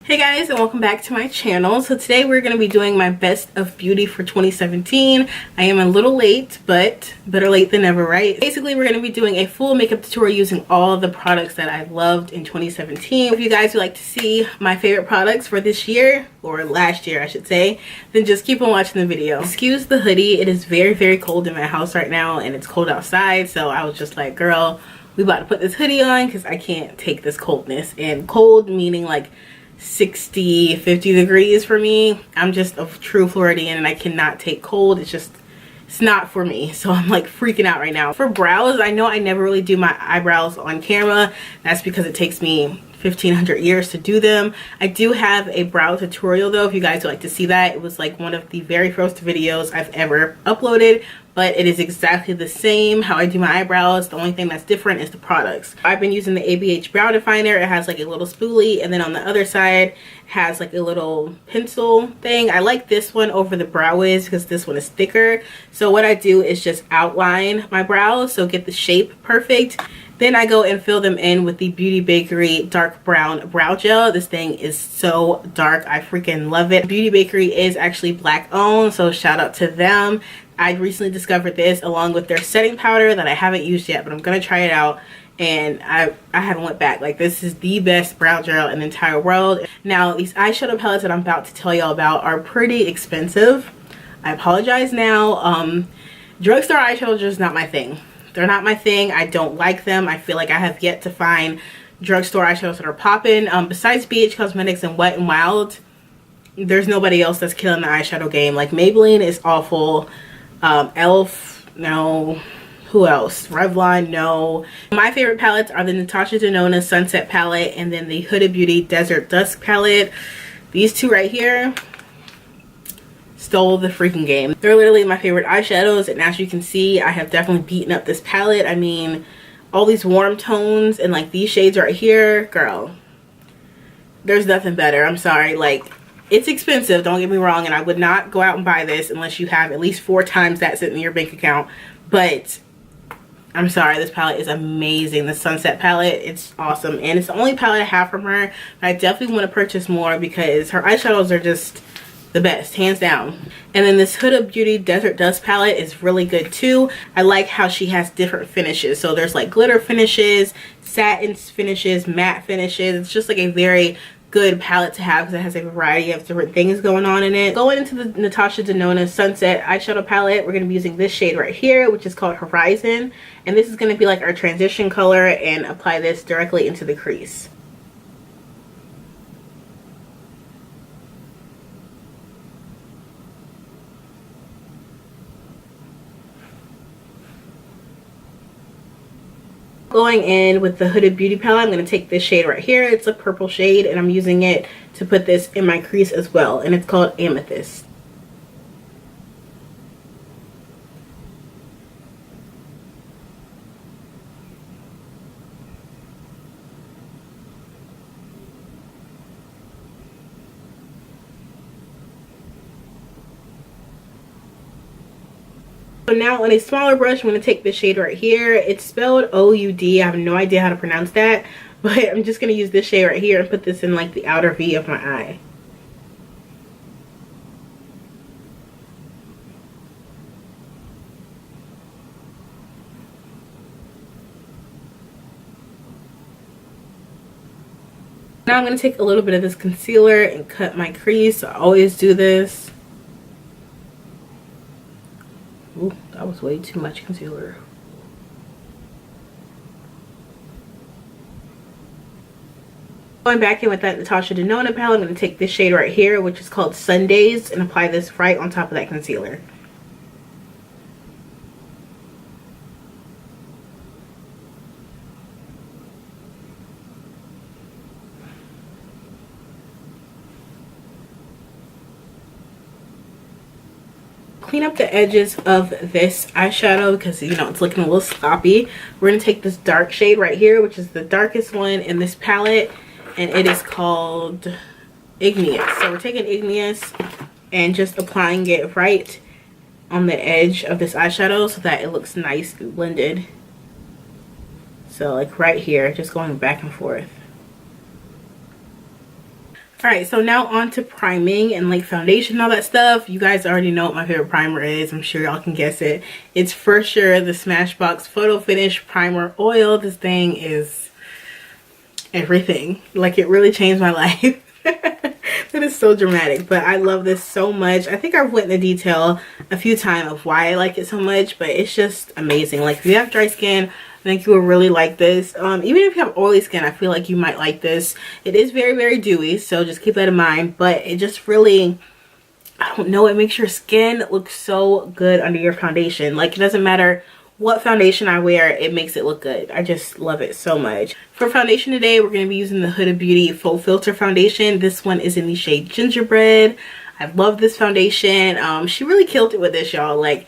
Hey guys, and welcome back to my channel. So today we're going to be doing my best of beauty for 2017. I am a little late, but better late than never, right? Basically, we're going to be doing a full makeup tutorial using all the products that I loved in 2017. If you guys would like to see my favorite products for this year, or last year I should say, then just keep on watching the video. Excuse the hoodie, it is very cold in my house right now and it's cold outside, so I was just like, girl, we about to put this hoodie on because I can't take this coldness. And cold meaning like 60, 50 degrees for me. I'm just a true Floridian and I cannot take cold. It's not for me. So I'm like freaking out right now. For brows, I know I never really do my eyebrows on camera. That's because it takes me 1500 years to do them. I do have a brow tutorial though, if you guys would like to see that. It was like one of the very first videos I've ever uploaded, but it is exactly the same how I do my eyebrows. The only thing that's different is the products. I've been using the ABH brow definer. It has like a little spoolie, and then on the other side has like a little pencil thing. I like this one over the Brow Wiz because this one is thicker. So what I do is just outline my brows, so get the shape perfect. Then I go and fill them in with the Beauty Bakery dark brown brow gel. This thing is so dark. I freaking love it. Beauty Bakery is actually black owned, so shout out to them. I recently discovered this along with their setting powder that I haven't used yet, but I'm gonna try it out, and I haven't went back. Like, this is the best brow gel in the entire world. Now these eyeshadow palettes that I'm about to tell y'all about are pretty expensive. I apologize now. Drugstore eyeshadows are just not my thing. They're not my thing. I don't like them. I feel like I have yet to find drugstore eyeshadows that are popping. Besides BH Cosmetics and Wet n Wild, there's nobody else that's killing the eyeshadow game. Like, Maybelline is awful. Elf, no. Who else? Revlon, no. My favorite palettes are the Natasha Denona Sunset palette and then the Huda Beauty Desert Dusk palette. These two right here stole the freaking game. They're literally my favorite eyeshadows, and as you can see, I have definitely beaten up this palette. I mean, all these warm tones and like these shades right here, girl, there's nothing better. I'm sorry. Like, it's expensive, don't get me wrong, and I would not go out and buy this unless you have at least 4 times that sitting in your bank account. But I'm sorry, this palette is amazing. The Sunset palette, it's awesome, and it's the only palette I have from her. I definitely want to purchase more because her eyeshadows are just the best, hands down. And then this Huda Beauty Desert Dust palette is really good too. I like how she has different finishes. So there's like glitter finishes, satin finishes, matte finishes. It's just like a very good palette to have because it has a variety of different things going on in it. Going into the Natasha Denona Sunset eyeshadow palette, we're going to be using this shade right here, which is called Horizon, and this is going to be like our transition color, and apply this directly into the crease. Going in with the Huda Beauty palette, I'm going to take this shade right here. It's a purple shade, and I'm using it to put this in my crease as well, and it's called Amethyst. So now on a smaller brush, I'm going to take this shade right here. It's spelled O-U-D. I have no idea how to pronounce that, but I'm just going to use this shade right here and put this in like the outer V of my eye. Now I'm going to take a little bit of this concealer and cut my crease. I always do this. Ooh, that was way too much concealer. Going back in with that Natasha Denona palette, I'm going to take this shade right here, which is called Sundays, and apply this right on top of that concealer. Clean up the edges of this eyeshadow because, you know, it's looking a little sloppy. We're going to take this dark shade right here, which is the darkest one in this palette, and it is called Igneous. So we're taking Igneous and just applying it right on the edge of this eyeshadow so that it looks nice and blended. So like right here, just going back and forth. All right, so now on to priming and like foundation and all that stuff. You guys already know what my favorite primer is. I'm sure y'all can guess it. It's for sure the Smashbox Photo Finish Primer Oil. This thing is everything. Like, it really changed my life. That is so dramatic, but I love this so much. I think I've went into detail a few times of why I like it so much, but it's just amazing. Like, if you have dry skin, I think you will really like this. Even if you have oily skin, I feel like you might like this. It is very, very dewy, so just keep that in mind, but it just really, I don't know, it makes your skin look so good under your foundation. Like, it doesn't matter what foundation I wear, it makes it look good. I just love it so much. For foundation today, we're going to be using the Huda Beauty Full Filter Foundation. This one is in the shade Gingerbread. I love this foundation. She really killed it with this, y'all. Like,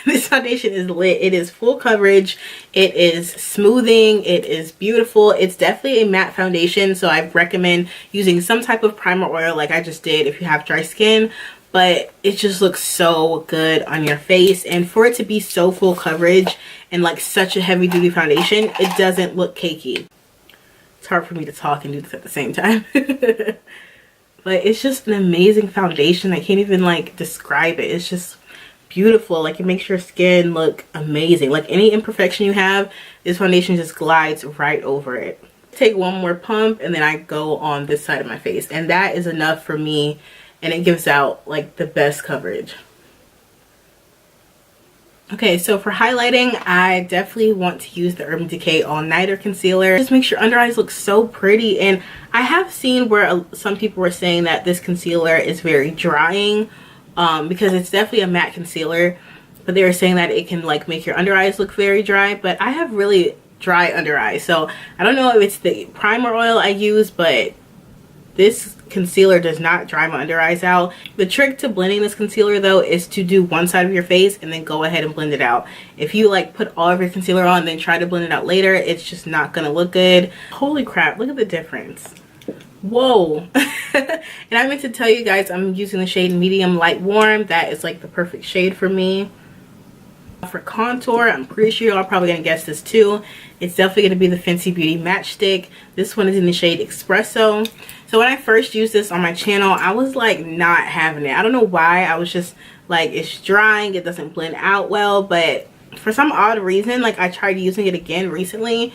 this foundation is lit. It is full coverage. It is smoothing. It is beautiful. It's definitely a matte foundation, so I recommend using some type of primer oil like I just did if you have dry skin. But it just looks so good on your face, and for it to be so full coverage and like such a heavy duty foundation, it doesn't look cakey. It's hard for me to talk and do this at the same time. But it's just an amazing foundation. I can't even like describe it. It's just beautiful. Like, it makes your skin look amazing. Like, any imperfection you have, this foundation just glides right over it. Take one more pump and then I go on this side of my face, and that is enough for me. And it gives out like the best coverage. Okay, so for highlighting, I definitely want to use the Urban Decay All Nighter Concealer. It just makes your under eyes look so pretty. And I have seen where some people were saying that this concealer is very drying, because it's definitely a matte concealer. But they were saying that it can like make your under eyes look very dry. But I have really dry under eyes, so I don't know if it's the primer oil I use, but this concealer does not dry my under eyes out. The trick to blending this concealer though is to do one side of your face and then go ahead and blend it out. If you like put all of your concealer on and then try to blend it out later, it's just not gonna look good. Holy crap, look at the difference. Whoa. And I meant to tell you guys, I'm using the shade Medium Light Warm. That is like the perfect shade for me. For contour, I'm pretty sure y'all are probably gonna guess this too. It's definitely gonna be the Fenty Beauty Matchstick. This one is in the shade Espresso. So when I first used this on my channel, I was like not having it. I don't know why. I was just like, it's drying, it doesn't blend out well. But for some odd reason, like, I tried using it again recently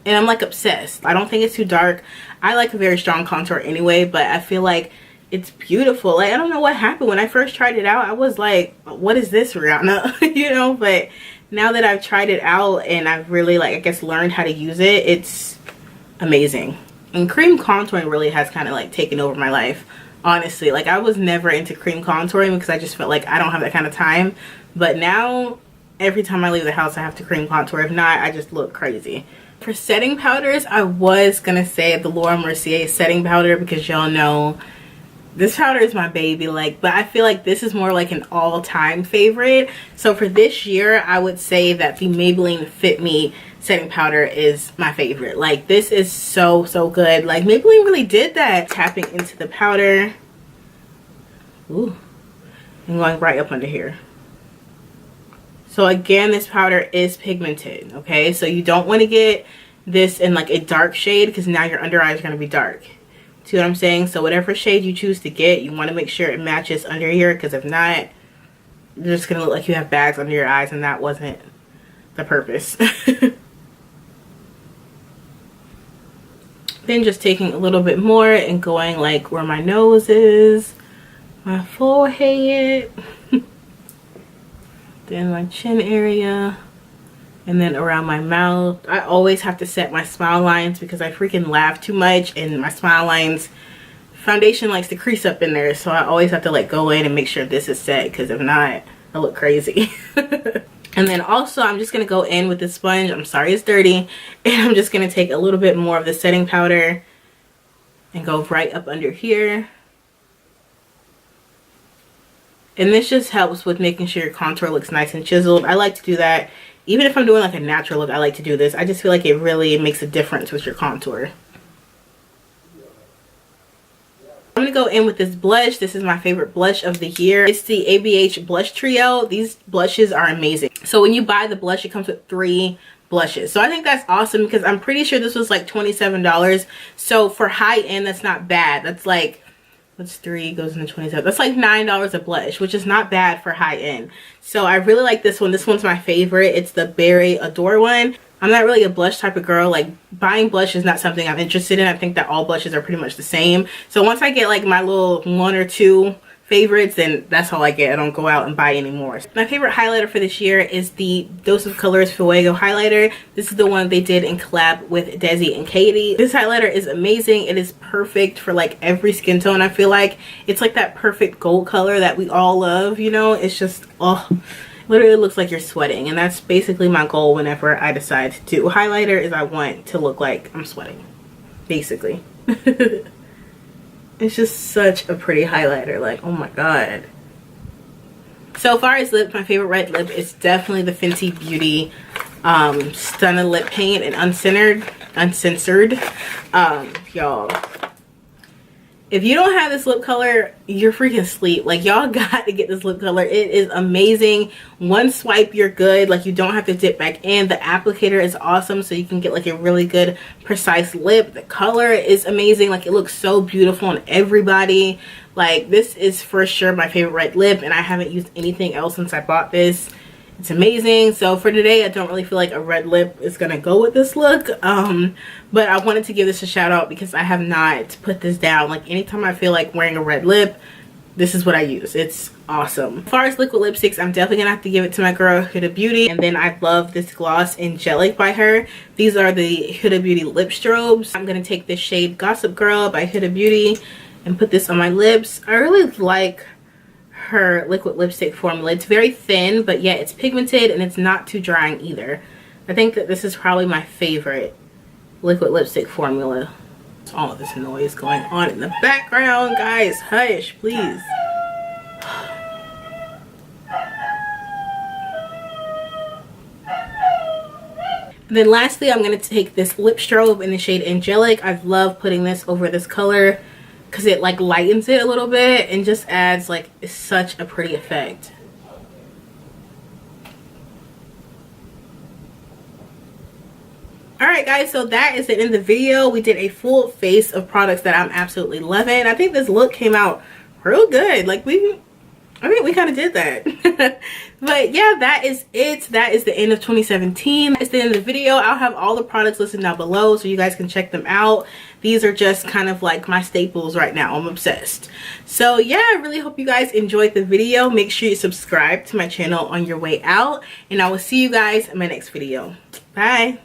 and I'm like obsessed. I don't think it's too dark. I like a very strong contour anyway, but I feel like it's beautiful. Like, I don't know what happened when I first tried it out. I was like, what is this, Rihanna? You know, but now that I've tried it out and I've really, like, I guess learned how to use it, it's amazing. And cream contouring really has kind of like taken over my life, honestly. Like, I was never into cream contouring because I just felt like I don't have that kind of time. But now, every time I leave the house, I have to cream contour. If not, I just look crazy. For setting powders, I was gonna say the Laura Mercier setting powder, because y'all know this powder is my baby. Like, but I feel like this is more like an all-time favorite. So for this year, I would say that the Maybelline Fit Me setting powder is my favorite. Like, this is so good. Like, Maybelline really did that. Tapping into the powder. Ooh, and going right up under here. So again, this powder is pigmented, okay? So you don't want to get this in like a dark shade, because now your under eyes are going to be dark. See what I'm saying? So whatever shade you choose to get, you want to make sure it matches under here, because if not, you're just going to look like you have bags under your eyes, and that wasn't the purpose. Then just taking a little bit more and going like where my nose is, my forehead, then my chin area, and then around my mouth. I always have to set my smile lines because I freaking laugh too much, and my smile lines, foundation likes to crease up in there, so I always have to like go in and make sure this is set, because if not, I look crazy. And then also, I'm just going to go in with this sponge. I'm sorry it's dirty. And I'm just going to take a little bit more of the setting powder and go right up under here. And this just helps with making sure your contour looks nice and chiseled. I like to do that. Even if I'm doing like a natural look, I like to do this. I just feel like it really makes a difference with your contour. I'm going to go in with this blush. This is my favorite blush of the year. It's the ABH Blush Trio. These blushes are amazing. So when you buy the blush, it comes with 3 blushes. So I think that's awesome because I'm pretty sure this was like $27. So for high end, that's not bad. That's like, what's 3 goes into 27? That's like $9 a blush, which is not bad for high end. So I really like this one. This one's my favorite. It's the Berry Adore one. I'm not really a blush type of girl. Like, buying blush is not something I'm interested in. I think that all blushes are pretty much the same. So once I get like my little 1 or 2 favorites, then that's all I get. I don't go out and buy anymore. My favorite highlighter for this year is the Dose of Colors Fuego highlighter. This is the one they did in collab with Desi and Katie. This highlighter is amazing. It is perfect for like every skin tone. I feel like it's like that perfect gold color that we all love, you know. It's just, oh, literally looks like you're sweating, and that's basically my goal whenever I decide to do highlighter, is I want to look like I'm sweating, basically. It's just such a pretty highlighter, like, oh my god. So far as lip, my favorite red lip is definitely the Fenty Beauty Stunna Lip Paint and Uncensored. Y'all, if you don't have this lip color, you're freaking asleep. Like, y'all got to get this lip color. It is amazing. One swipe, you're good. Like, you don't have to dip back in. The applicator is awesome, so you can get like a really good precise lip. The color is amazing. Like, it looks so beautiful on everybody. Like, this is for sure my favorite red lip, and I haven't used anything else since I bought this. It's amazing. So for today, I don't really feel like a red lip is gonna go with this look, but I wanted to give this a shout out because I have not put this down. Like, anytime I feel like wearing a red lip, this is what I use. It's awesome. As far as liquid lipsticks, I'm definitely gonna have to give it to my girl Huda Beauty, and then I love this gloss Angelic by her. These are the Huda Beauty lip strobes. I'm gonna take this shade Gossip Girl by Huda Beauty and put this on my lips. I really like her liquid lipstick formula. It's very thin, but yet it's pigmented and it's not too drying either. I think that this is probably my favorite liquid lipstick formula. It's all of this noise going on in the background, guys. Hush, please. And then lastly, I'm going to take this lip strobe in the shade Angelic. I love putting this over this color because it like lightens it a little bit and just adds like such a pretty effect. Alright guys, so that is it in the video. We did a full face of products that I'm absolutely loving. I think this look came out real good. Like, I think we kind of did that. But yeah, that is it. That is the end of 2017. It's the end of the video. I'll have all the products listed down below so you guys can check them out. These are just kind of like my staples right now. I'm obsessed. So yeah, I really hope you guys enjoyed the video. Make sure you subscribe to my channel on your way out, and I will see you guys in my next video. Bye.